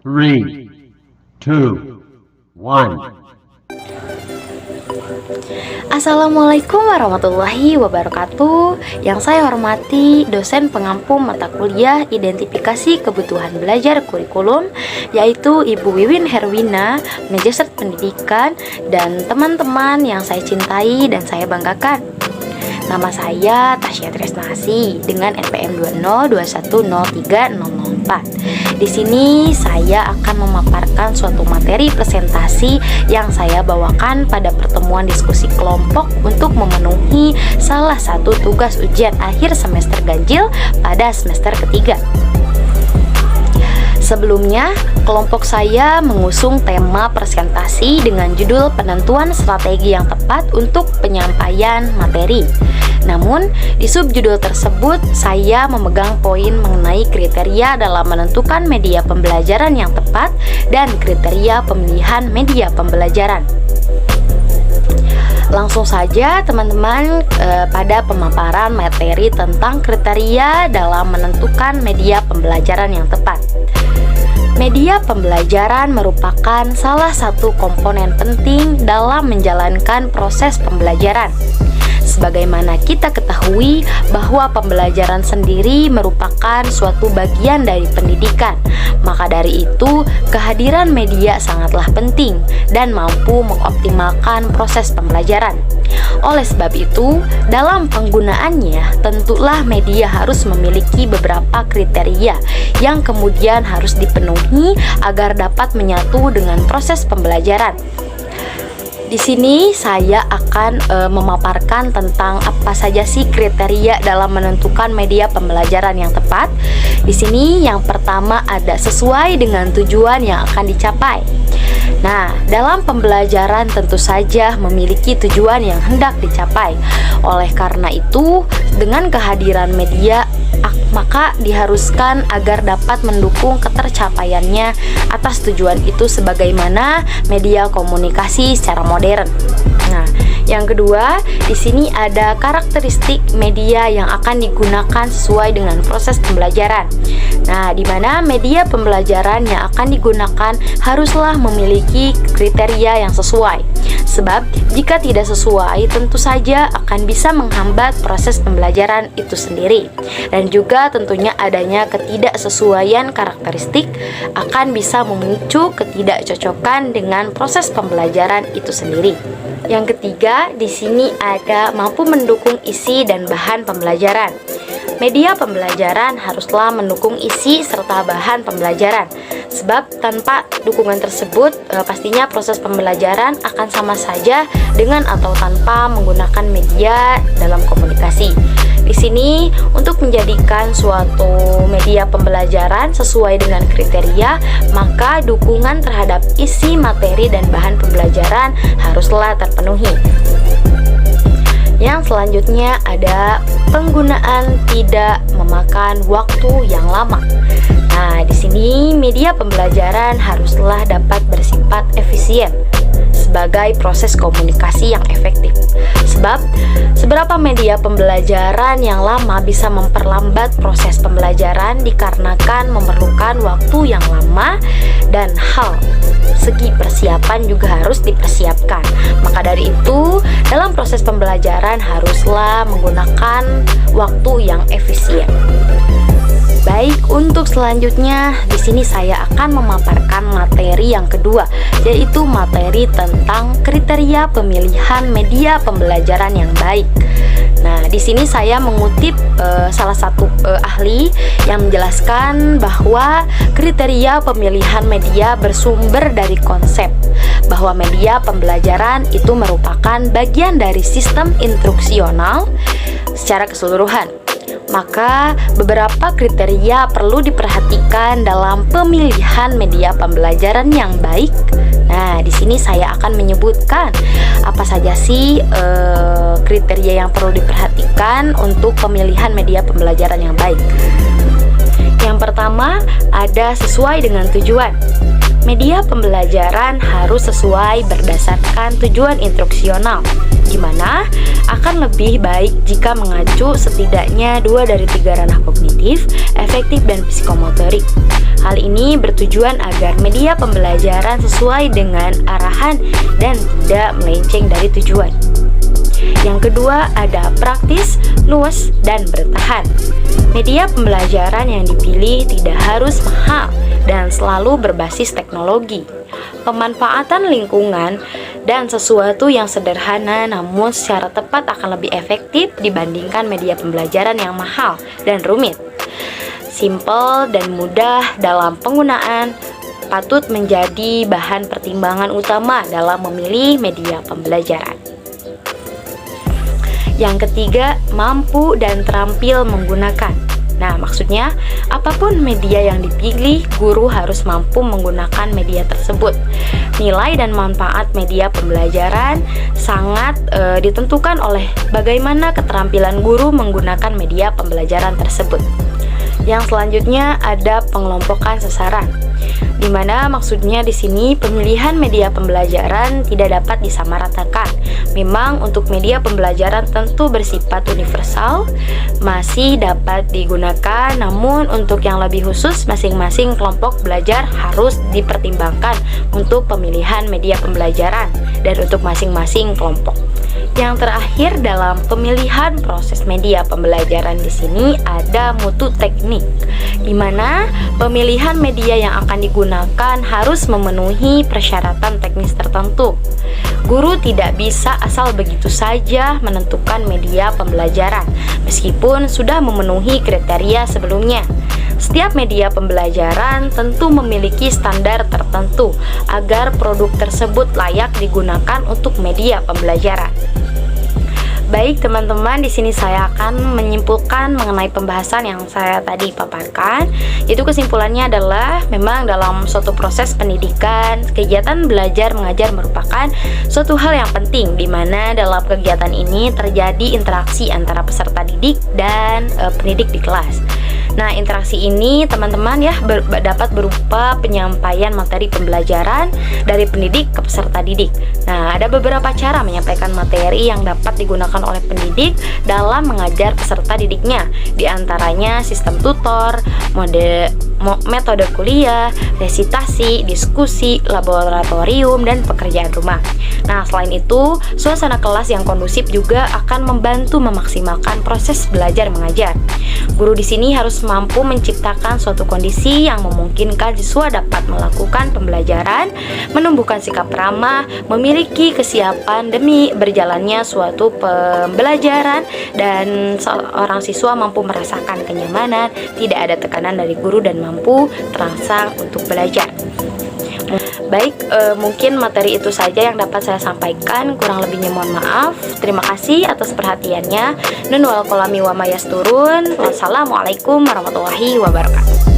Three, two, one. Assalamualaikum warahmatullahi wabarakatuh. Yang saya hormati dosen pengampu mata kuliah Identifikasi Kebutuhan Belajar Kurikulum, yaitu Ibu Wiwin Herwina, Magister Pendidikan, dan teman-teman yang saya cintai dan saya banggakan. Nama saya Tasya Tresnasi dengan NPM 202103004. Di sini saya akan memaparkan suatu materi presentasi yang saya bawakan pada pertemuan diskusi kelompok untuk memenuhi salah satu tugas ujian akhir semester ganjil pada semester ketiga. Sebelumnya, kelompok saya mengusung tema presentasi dengan judul penentuan strategi yang tepat untuk penyampaian materi. Namun, di subjudul tersebut saya memegang poin mengenai kriteria dalam menentukan media pembelajaran yang tepat dan kriteria pemilihan media pembelajaran. Langsung saja teman-teman pada pemaparan materi tentang kriteria dalam menentukan media pembelajaran yang tepat. Media pembelajaran merupakan salah satu komponen penting dalam menjalankan proses pembelajaran. Sebagaimana kita ketahui bahwa pembelajaran sendiri merupakan suatu bagian dari pendidikan, maka dari itu kehadiran media sangatlah penting dan mampu mengoptimalkan proses pembelajaran. Oleh sebab itu, dalam penggunaannya tentulah media harus memiliki beberapa kriteria yang kemudian harus dipenuhi agar dapat menyatu dengan proses pembelajaran. Di sini saya akan memaparkan tentang apa saja sih kriteria dalam menentukan media pembelajaran yang tepat. Di sini yang pertama ada sesuai dengan tujuan yang akan dicapai. Nah, dalam pembelajaran tentu saja memiliki tujuan yang hendak dicapai. Oleh karena itu, dengan kehadiran media maka diharuskan agar dapat mendukung ketercapaiannya atas tujuan itu sebagaimana media komunikasi secara modern. Nah, yang kedua, di sini ada karakteristik media yang akan digunakan sesuai dengan proses pembelajaran. Nah, di mana media pembelajaran yang akan digunakan haruslah memiliki kriteria yang sesuai. Sebab jika tidak sesuai, tentu saja akan bisa menghambat proses pembelajaran itu sendiri. Dan juga tentunya adanya ketidaksesuaian karakteristik akan bisa memicu ketidakcocokan dengan proses pembelajaran itu sendiri. Yang ketiga, di sini ada mampu mendukung isi dan bahan pembelajaran. Media pembelajaran haruslah mendukung isi serta bahan pembelajaran. Sebab tanpa dukungan tersebut pastinya proses pembelajaran akan sama saja dengan atau tanpa menggunakan media dalam komunikasi. Di sini untuk menjadikan suatu media pembelajaran sesuai dengan kriteria, maka dukungan terhadap isi materi dan bahan pembelajaran haruslah terpenuhi. Yang selanjutnya ada penggunaan tidak memakan waktu yang lama. Nah, di sini media pembelajaran haruslah dapat bersifat efisien sebagai proses komunikasi yang efektif. Sebab seberapa media pembelajaran yang lama bisa memperlambat proses pembelajaran dikarenakan memerlukan waktu yang lama dan hal segi persiapan juga harus dipersiapkan. Maka dari itu, dalam proses pembelajaran haruslah menggunakan waktu yang efisien. Baik, untuk selanjutnya di sini saya akan memaparkan materi yang kedua, yaitu materi tentang kriteria pemilihan media pembelajaran yang baik. Nah, di sini saya mengutip salah satu ahli yang menjelaskan bahwa kriteria pemilihan media bersumber dari konsep bahwa media pembelajaran itu merupakan bagian dari sistem instruksional secara keseluruhan. Maka beberapa kriteria perlu diperhatikan dalam pemilihan media pembelajaran yang baik. Nah, di sini saya akan menyebutkan apa saja sih kriteria yang perlu diperhatikan untuk pemilihan media pembelajaran yang baik. Yang pertama ada sesuai dengan tujuan. Media pembelajaran harus sesuai berdasarkan tujuan instruksional, di mana akan lebih baik jika mengacu setidaknya 2 dari 3 ranah kognitif, efektif, dan psikomotorik. Hal ini bertujuan agar media pembelajaran sesuai dengan arahan dan tidak melenceng dari tujuan. Yang kedua ada praktis, luas, dan bertahan. Media pembelajaran yang dipilih tidak harus mahal dan selalu berbasis teknologi. Pemanfaatan lingkungan dan sesuatu yang sederhana namun secara tepat akan lebih efektif dibandingkan media pembelajaran yang mahal dan rumit. Simple dan mudah dalam penggunaan patut menjadi bahan pertimbangan utama dalam memilih media pembelajaran. Yang ketiga, mampu dan terampil menggunakan. Nah, maksudnya apapun media yang dipilih, guru harus mampu menggunakan media tersebut. Nilai dan manfaat media pembelajaran sangat ditentukan oleh bagaimana keterampilan guru menggunakan media pembelajaran tersebut. Yang selanjutnya ada pengelompokan sasaran, di mana maksudnya di sini pemilihan media pembelajaran tidak dapat disamaratakan. Memang untuk media pembelajaran tentu bersifat universal, masih dapat digunakan, namun untuk yang lebih khusus masing-masing kelompok belajar harus dipertimbangkan untuk pemilihan media pembelajaran dan untuk masing-masing kelompok. Yang terakhir dalam pemilihan proses media pembelajaran di sini ada mutu teknik, di mana pemilihan media yang akan digunakan harus memenuhi persyaratan teknis tertentu. Guru tidak bisa asal begitu saja menentukan media pembelajaran, meskipun sudah memenuhi kriteria sebelumnya. Setiap media pembelajaran tentu memiliki standar tertentu agar produk tersebut layak digunakan untuk media pembelajaran. Baik teman-teman, di sini saya akan menyimpulkan mengenai pembahasan yang saya tadi paparkan. Yaitu kesimpulannya adalah memang dalam suatu proses pendidikan, kegiatan belajar mengajar merupakan suatu hal yang penting, di mana dalam kegiatan ini terjadi interaksi antara peserta didik dan pendidik di kelas. Nah, interaksi ini teman-teman ya dapat berupa penyampaian materi pembelajaran dari pendidik ke peserta didik. Nah, ada beberapa cara menyampaikan materi yang dapat digunakan oleh pendidik dalam mengajar peserta didiknya. Di antaranya sistem tutor, metode kuliah, resitasi, diskusi, laboratorium, dan pekerjaan rumah. Nah, selain itu, suasana kelas yang kondusif juga akan membantu memaksimalkan proses belajar mengajar. Guru di sini harus mampu menciptakan suatu kondisi yang memungkinkan siswa dapat melakukan pembelajaran, menumbuhkan sikap ramah, memiliki kesiapan demi berjalannya suatu pembelajaran, dan seorang siswa mampu merasakan kenyamanan, tidak ada tekanan dari guru, dan mampu terangsang untuk belajar. Baik, mungkin materi itu saja yang dapat saya sampaikan. Kurang lebihnya mohon maaf. Terima kasih atas perhatiannya. Nun wal kolami wa mayasturun. Wassalamualaikum warahmatullahi wabarakatuh.